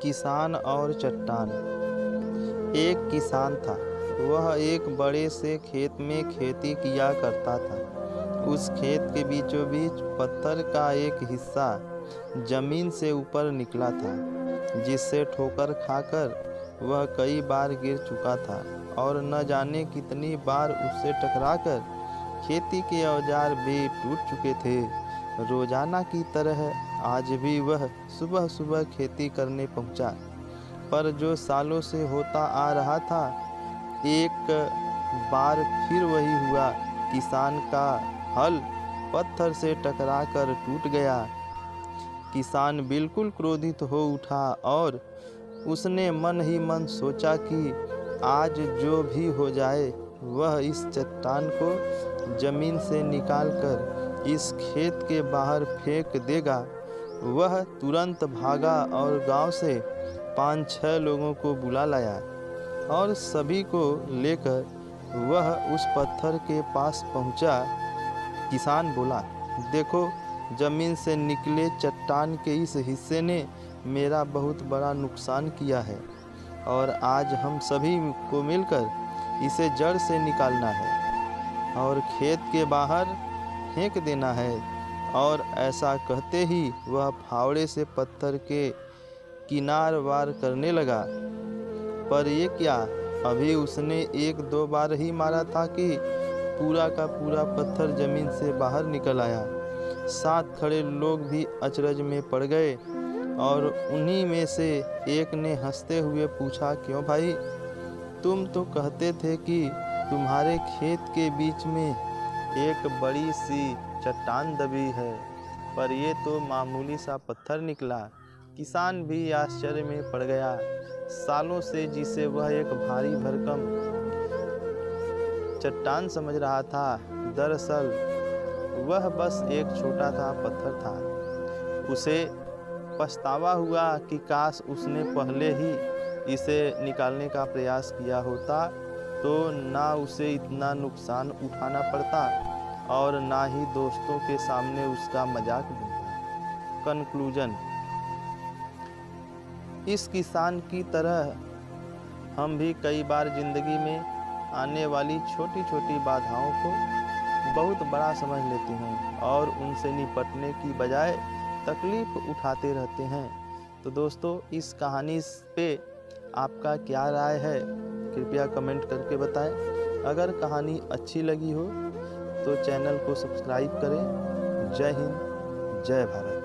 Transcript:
किसान और चट्टान। एक किसान था। वह एक बड़े से खेत में खेती किया करता था। उस खेत के बीचों बीच पत्थर का एक हिस्सा जमीन से ऊपर निकला था, जिससे ठोकर खाकर वह कई बार गिर चुका था और न जाने कितनी बार उससे टकराकर खेती के औजार भी टूट चुके थे। रोजाना की तरह आज भी वह सुबह सुबह खेती करने पहुंचा, पर जो सालों से होता आ रहा था, एक बार फिर वही हुआ। किसान का हल पत्थर से टकराकर टूट गया। किसान बिल्कुल क्रोधित हो उठा और उसने मन ही मन सोचा कि आज जो भी हो जाए, वह इस चट्टान को जमीन से निकालकर इस खेत के बाहर फेंक देगा। वह तुरंत भागा और गांव से 5-6 लोगों को बुला लाया और सभी को लेकर वह उस पत्थर के पास पहुंचा। किसान बोला, देखो, जमीन से निकले चट्टान के इस हिस्से ने मेरा बहुत बड़ा नुकसान किया है और आज हम सभी को मिलकर इसे जड़ से निकालना है और खेत के बाहर फेंक देना है। और ऐसा कहते ही वह फावड़े से पत्थर के किनार वार करने लगा। पर ये क्या, अभी उसने 1-2 बार ही मारा था कि पूरा का पूरा पत्थर जमीन से बाहर निकल आया। साथ खड़े लोग भी अचरज में पड़ गए और उन्हीं में से एक ने हंसते हुए पूछा, क्यों भाई, तुम तो कहते थे कि तुम्हारे खेत के बीच में एक बड़ी सी चट्टान दबी है, पर ये तो मामूली सा पत्थर निकला। किसान भी आश्चर्य में पड़ गया। सालों से जिसे वह एक भारी भरकम चट्टान समझ रहा था, दरअसल वह बस एक छोटा सा पत्थर था। उसे पछतावा हुआ कि काश उसने पहले ही इसे निकालने का प्रयास किया होता, तो ना उसे इतना नुकसान उठाना पड़ता और ना ही दोस्तों के सामने उसका मजाक बनता। कंक्लूजन: इस किसान की तरह हम भी कई बार जिंदगी में आने वाली छोटी छोटी बाधाओं को बहुत बड़ा समझ लेते हैं और उनसे निपटने की बजाय तकलीफ उठाते रहते हैं। तो दोस्तों, इस कहानी पे आपका क्या राय है, कृपया कमेंट करके बताएं। अगर कहानी अच्छी लगी हो तो चैनल को सब्सक्राइब करें। जय हिंद, जय भारत।